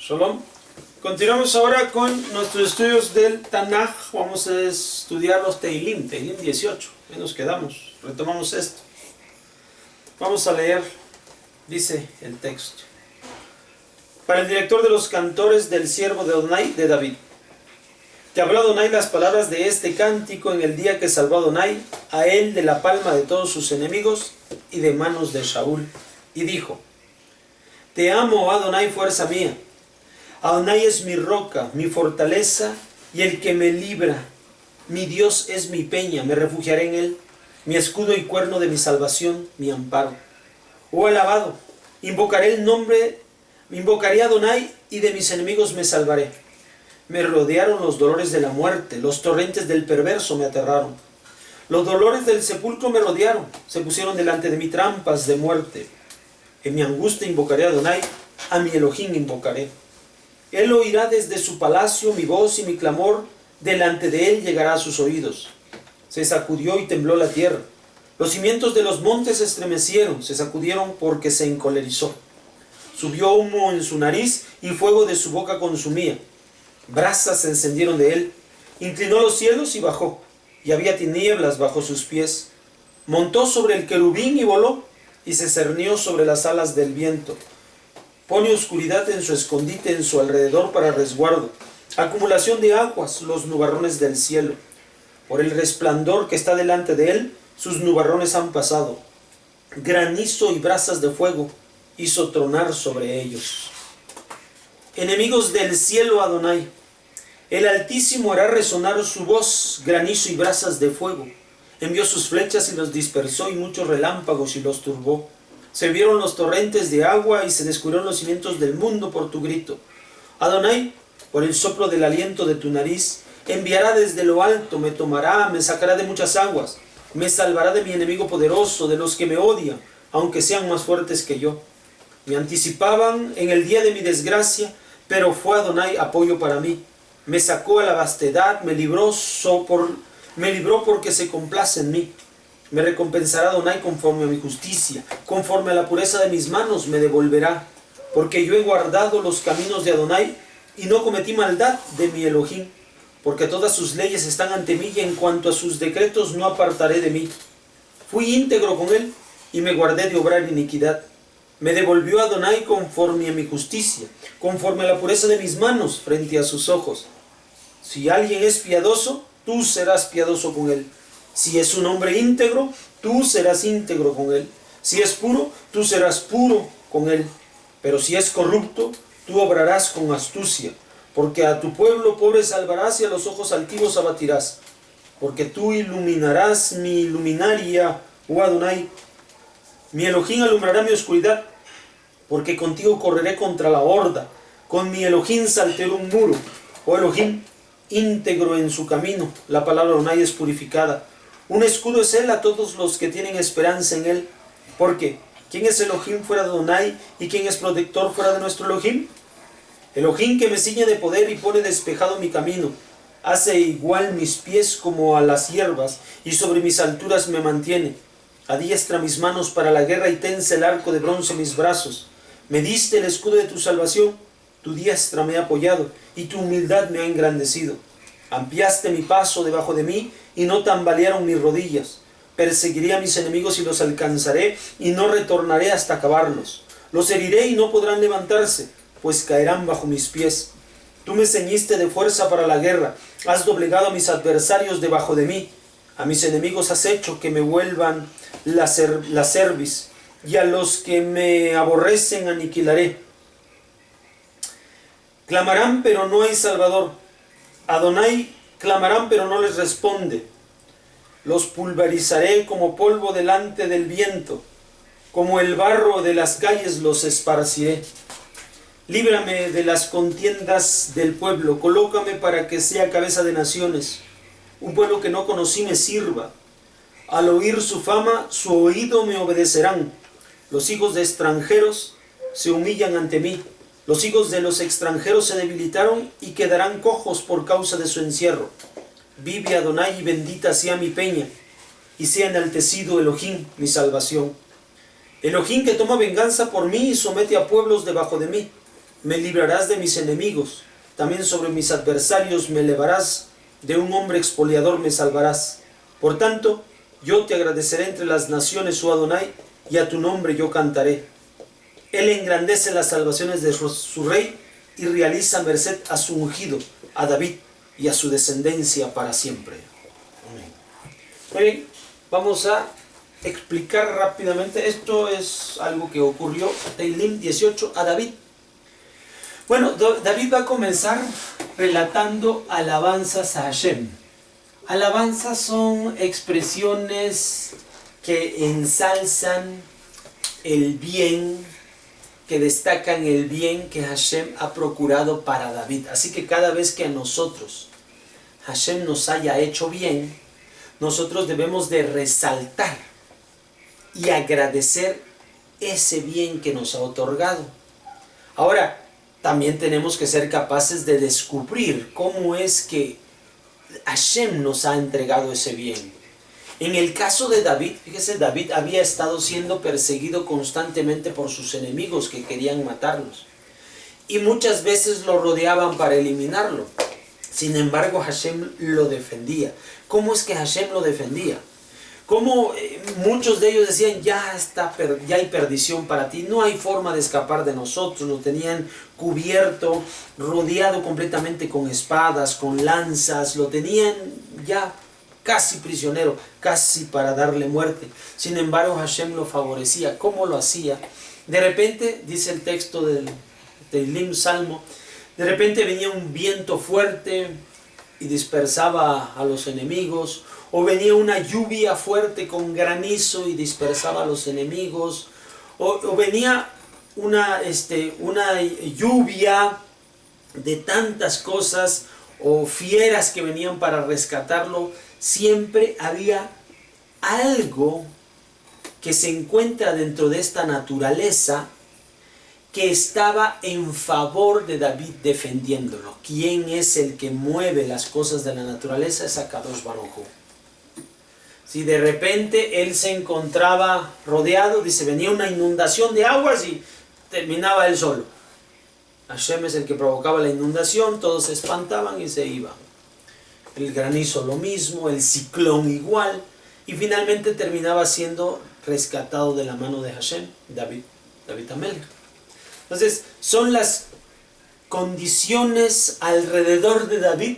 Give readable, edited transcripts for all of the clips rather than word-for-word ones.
Shalom. Continuamos ahora con nuestros estudios del Tanaj. Vamos a estudiar los Teilim 18. Ahí nos quedamos. Retomamos esto. Vamos a leer, dice el texto. Para el director de los cantores del siervo de Adonai, de David. Te habló Adonai las palabras de este cántico en el día que salvó Adonai a él de la palma de todos sus enemigos y de manos de Shaul. Y dijo: Te amo, Adonai, fuerza mía. Adonai es mi roca, mi fortaleza y el que me libra. Mi Dios es mi peña, me refugiaré en él, mi escudo y cuerno de mi salvación, mi amparo. Oh alabado, invocaré a Adonai y de mis enemigos me salvaré. Me rodearon los dolores de la muerte, los torrentes del perverso me aterraron. Los dolores del sepulcro me rodearon, se pusieron delante de mí trampas de muerte. En mi angustia invocaré a Adonai, a mi Elohim invocaré. Él oirá desde su palacio mi voz y mi clamor, delante de él llegará a sus oídos. Se sacudió y tembló la tierra. Los cimientos de los montes se estremecieron, se sacudieron porque se encolerizó. Subió humo en su nariz y fuego de su boca consumía. Brasas se encendieron de él. Inclinó los cielos y bajó, y había tinieblas bajo sus pies. Montó sobre el querubín y voló, y se cernió sobre las alas del viento. Pone oscuridad en su escondite en su alrededor para resguardo. Acumulación de aguas, los nubarrones del cielo. Por el resplandor que está delante de él, sus nubarrones han pasado. Granizo y brasas de fuego hizo tronar sobre ellos. Enemigos del cielo, Adonai. El Altísimo hará resonar su voz, granizo y brasas de fuego. Envió sus flechas y los dispersó, y muchos relámpagos y los turbó. Se vieron los torrentes de agua y se descubrieron los cimientos del mundo por tu grito. Adonai, por el soplo del aliento de tu nariz, enviará desde lo alto, me tomará, me sacará de muchas aguas, me salvará de mi enemigo poderoso, de los que me odian, aunque sean más fuertes que yo. Me anticipaban en el día de mi desgracia, pero fue Adonai apoyo para mí. Me sacó a la vastedad, me libró porque se complace en mí. Me recompensará Adonai conforme a mi justicia, conforme a la pureza de mis manos me devolverá. Porque yo he guardado los caminos de Adonai y no cometí maldad de mi Elohim. Porque todas sus leyes están ante mí y en cuanto a sus decretos no apartaré de mí. Fui íntegro con él y me guardé de obrar iniquidad. Me devolvió Adonai conforme a mi justicia, conforme a la pureza de mis manos frente a sus ojos. Si alguien es piadoso, tú serás piadoso con él. Si es un hombre íntegro, tú serás íntegro con él. Si es puro, tú serás puro con él. Pero si es corrupto, tú obrarás con astucia. Porque a tu pueblo pobre salvarás y a los ojos altivos abatirás. Porque tú iluminarás mi luminaria, oh Adonai. Mi Elohim alumbrará mi oscuridad. Porque contigo correré contra la horda. Con mi Elohim saltaré un muro. Oh Elohim, íntegro en su camino. La palabra Adonai es purificada. Un escudo es él a todos los que tienen esperanza en él. Porque, ¿quién es Elohim fuera de Adonai? ¿Y quién es protector fuera de nuestro Elohim? Elohim que me ciñe de poder y pone despejado mi camino. Hace igual mis pies como a las hierbas, y sobre mis alturas me mantiene. Adiestra mis manos para la guerra y tense el arco de bronce mis brazos. Me diste el escudo de tu salvación, tu diestra me ha apoyado, y tu humildad me ha engrandecido. Ampliaste mi paso debajo de mí, y no tambalearon mis rodillas. Perseguiré a mis enemigos y los alcanzaré, y no retornaré hasta acabarlos. Los heriré y no podrán levantarse, pues caerán bajo mis pies. Tú me ceñiste de fuerza para la guerra, has doblegado a mis adversarios debajo de mí. A mis enemigos has hecho que me vuelvan la cerviz, y a los que me aborrecen aniquilaré. Clamarán, pero no hay salvador. Adonai clamarán, pero no les responde. Los pulverizaré como polvo delante del viento, como el barro de las calles los esparciré. Líbrame de las contiendas del pueblo, colócame para que sea cabeza de naciones. Un pueblo que no conocí me sirva. Al oír su fama, su oído me obedecerán. Los hijos de extranjeros se humillan ante mí. Los hijos de los extranjeros se debilitaron y quedarán cojos por causa de su encierro. Vive Adonai y bendita sea mi peña, y sea enaltecido Elohim, mi salvación. Elohim que toma venganza por mí y somete a pueblos debajo de mí. me librarás de mis enemigos, también sobre mis adversarios me elevarás, de un hombre expoliador me salvarás. Por tanto, yo te agradeceré entre las naciones, oh Adonai, y a tu nombre yo cantaré. Él engrandece las salvaciones de su rey y realiza merced a su ungido, a David y a su descendencia para siempre. Amén. Muy bien, vamos a explicar rápidamente. Esto es algo que ocurrió, Teilim 18, a David. Bueno, David va a comenzar relatando alabanzas a Hashem. Alabanzas son expresiones que ensalzan el bien, que destacan el bien que Hashem ha procurado para David. Así que cada vez que a nosotros Hashem nos haya hecho bien, nosotros debemos de resaltar y agradecer ese bien que nos ha otorgado. Ahora, también tenemos que ser capaces de descubrir cómo es que Hashem nos ha entregado ese bien. En el caso de David, fíjese, David había estado siendo perseguido constantemente por sus enemigos que querían matarlos. Y muchas veces lo rodeaban para eliminarlo. Sin embargo, Hashem lo defendía. ¿Cómo es que Hashem lo defendía? Como muchos de ellos decían, ya hay perdición para ti, no hay forma de escapar de nosotros. Lo tenían cubierto, rodeado completamente con espadas, con lanzas, lo tenían ya casi prisionero, casi para darle muerte. Sin embargo, Hashem lo favorecía. ¿Cómo lo hacía? De repente, dice el texto del Teilim Salmo, de repente venía un viento fuerte y dispersaba a los enemigos, o venía una lluvia fuerte con granizo y dispersaba a los enemigos, o venía una lluvia de tantas cosas, o fieras que venían para rescatarlo. Siempre había algo que se encuentra dentro de esta naturaleza que estaba en favor de David defendiéndolo. ¿Quién es el que mueve las cosas de la naturaleza? Es Akadosh Baruj Hu. Si de repente él se encontraba rodeado, dice, venía una inundación de aguas y terminaba él solo. Hashem es el que provocaba la inundación, todos se espantaban y se iban. El granizo lo mismo, el ciclón igual, y finalmente terminaba siendo rescatado de la mano de Hashem, David Amelech. Entonces, son las condiciones alrededor de David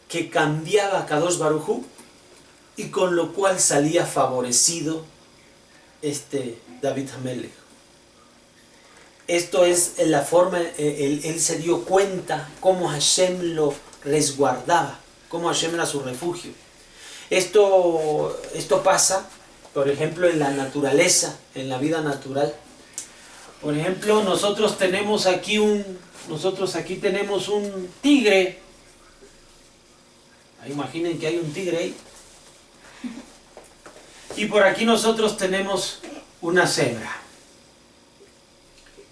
que cambiaba a Kadosh Baruj Hu, y con lo cual salía favorecido David Amelech. Esto es la forma, él se dio cuenta cómo Hashem lo resguardaba, cómo Hashem era su refugio. Esto pasa, por ejemplo, en la naturaleza, en la vida natural. Por ejemplo, nosotros aquí tenemos un tigre. Imaginen que hay un tigre ahí. Y por aquí nosotros tenemos una cebra.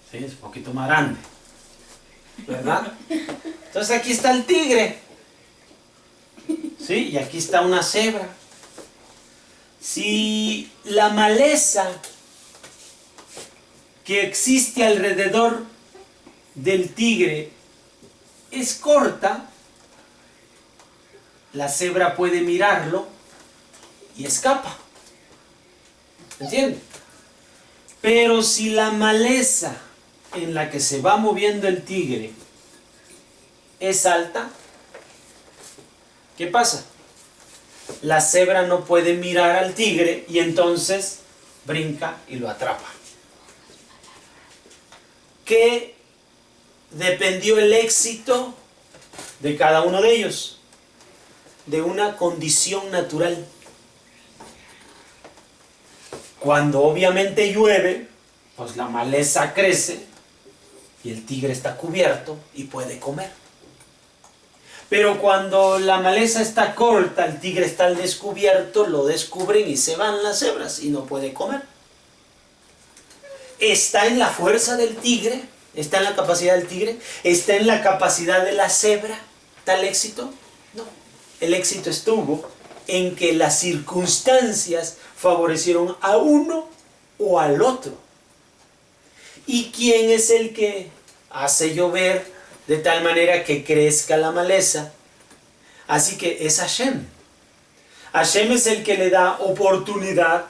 ¿Sí? Es un poquito más grande, ¿verdad? Entonces aquí está el tigre. ¿Sí? Y aquí está una cebra. Si la maleza que existe alrededor del tigre es corta, la cebra puede mirarlo y escapa. ¿Entienden? Pero si la maleza en la que se va moviendo el tigre es alta, ¿qué pasa? La cebra no puede mirar al tigre y entonces brinca y lo atrapa. ¿Qué dependió el éxito de cada uno de ellos? De una condición natural. Cuando obviamente llueve, pues la maleza crece y el tigre está cubierto y puede comer. Pero cuando la maleza está corta, el tigre está al descubierto, lo descubren y se van las cebras y no puede comer. ¿Está en la fuerza del tigre? ¿Está en la capacidad del tigre? ¿Está en la capacidad de la cebra tal éxito? No. El éxito estuvo en que las circunstancias favorecieron a uno o al otro. ¿Y quién es el que hace llover de tal manera que crezca la maleza. Así que es Hashem. Hashem es el que le da oportunidad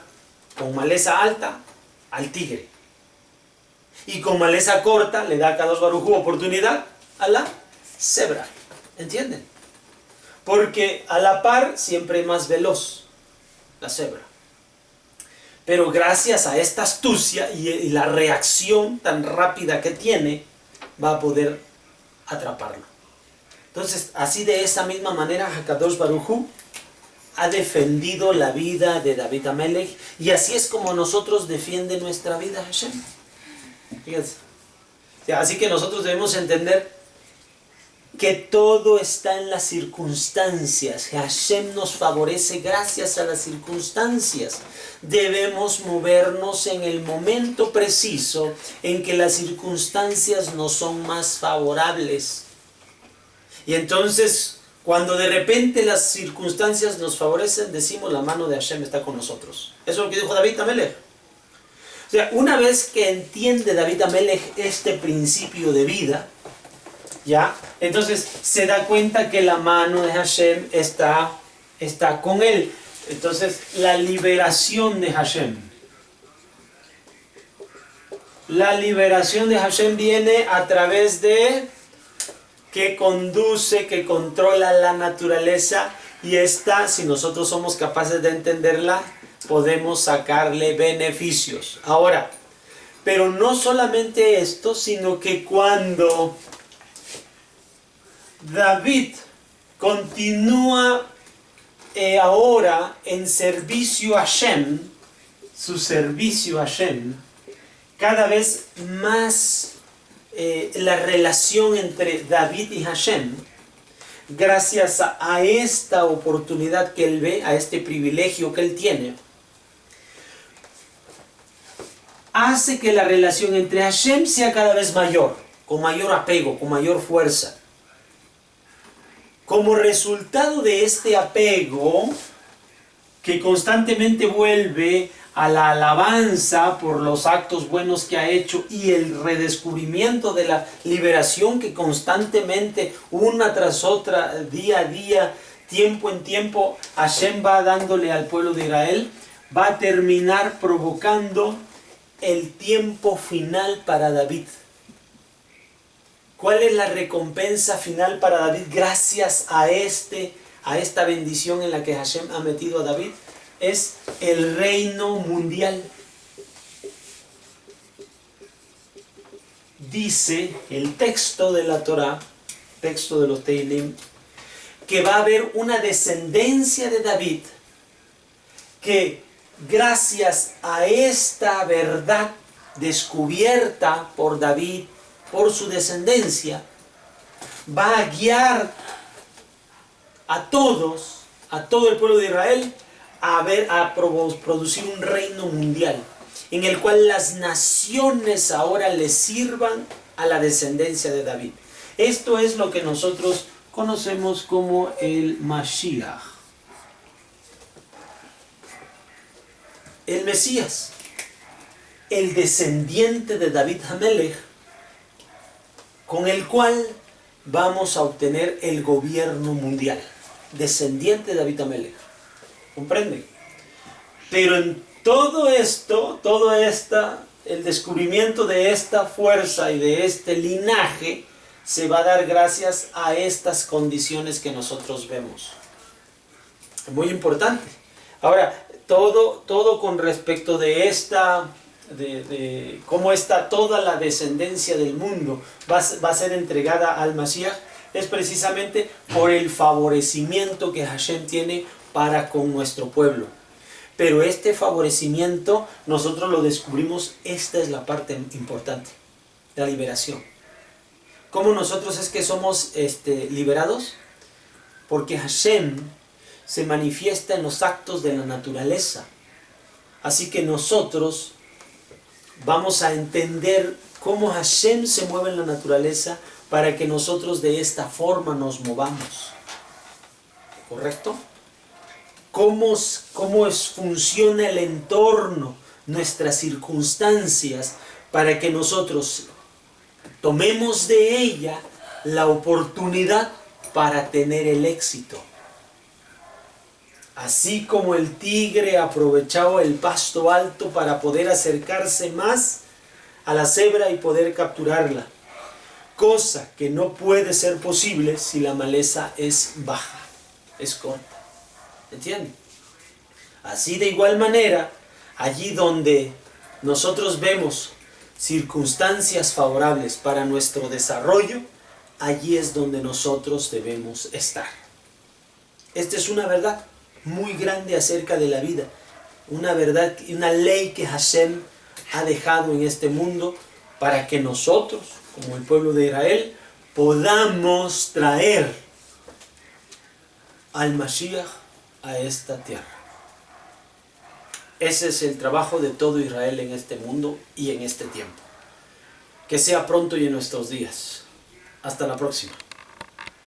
con maleza alta al tigre. Y con maleza corta le da a Kadosh Baruj Hu oportunidad a la cebra. ¿Entienden? Porque a la par siempre es más veloz la cebra. Pero gracias a esta astucia y la reacción tan rápida que tiene, va a poder atraparlo. Entonces, así de esa misma manera, Hakadosh Baruj Hu ha defendido la vida de David Amelech, y así es como nosotros defiende nuestra vida Hashem. Fíjense. Así que nosotros debemos entender que todo está en las circunstancias. Hashem nos favorece gracias a las circunstancias. Debemos movernos en el momento preciso en que las circunstancias nos son más favorables. Y entonces, cuando de repente las circunstancias nos favorecen, decimos la mano de Hashem está con nosotros. Eso es lo que dijo David Amelech. O sea, una vez que entiende David Amelech este principio de vida, ¿ya? Entonces se da cuenta que la mano de Hashem está con él. Entonces la liberación de Hashem. La liberación de Hashem viene a través de que conduce, que controla la naturaleza, y esta, si nosotros somos capaces de entenderla, podemos sacarle beneficios. Ahora, pero no solamente esto, sino que cuando David continúa ahora en servicio a Hashem, su servicio a Hashem, cada vez más la relación entre David y Hashem, gracias a esta oportunidad que él ve, a este privilegio que él tiene, hace que la relación entre Hashem sea cada vez mayor, con mayor apego, con mayor fuerza. Como resultado de este apego, que constantemente vuelve a la alabanza por los actos buenos que ha hecho y el redescubrimiento de la liberación que constantemente, una tras otra, día a día, tiempo en tiempo, Hashem va dándole al pueblo de Israel, va a terminar provocando el tiempo final para David. ¿Cuál es la recompensa final para David gracias a esta bendición en la que Hashem ha metido a David? Es el reino mundial. Dice el texto de la Torá, texto de los Teilim, que va a haber una descendencia de David que gracias a esta verdad descubierta por David, por su descendencia, va a guiar a todo el pueblo de Israel a producir un reino mundial, en el cual las naciones ahora le sirvan a la descendencia de David. Esto es lo que nosotros conocemos como el Mashiach, el Mesías, el descendiente de David Hamelech, con el cual vamos a obtener el gobierno mundial, descendiente de David Hamelech. ¿Comprenden? Pero en todo esto, el descubrimiento de esta fuerza y de este linaje se va a dar gracias a estas condiciones que nosotros vemos. Muy importante. Ahora, todo con respecto de cómo está toda la descendencia del mundo va a ser entregada al Mashiach, es precisamente por el favorecimiento que Hashem tiene para con nuestro pueblo. Pero este favorecimiento nosotros lo descubrimos, esta es la parte importante, la liberación. ¿Cómo nosotros es que somos liberados? Porque Hashem se manifiesta en los actos de la naturaleza. Así que nosotros vamos a entender cómo Hashem se mueve en la naturaleza para que nosotros de esta forma nos movamos. ¿Correcto? ¿Cómo funciona el entorno, nuestras circunstancias, para que nosotros Tomemos de ella la oportunidad para tener el éxito. Así como el tigre aprovechaba el pasto alto para poder acercarse más a la cebra y poder capturarla. Cosa que no puede ser posible si la maleza es baja, es corta. ¿Entienden? Así de igual manera, allí donde nosotros vemos circunstancias favorables para nuestro desarrollo, allí es donde nosotros debemos estar. Esta es una verdad muy grande acerca de la vida. Una verdad, una ley que Hashem ha dejado en este mundo para que nosotros, como el pueblo de Israel, podamos traer al Mashiach a esta tierra. Ese es el trabajo de todo Israel en este mundo y en este tiempo. Que sea pronto y en nuestros días. Hasta la próxima.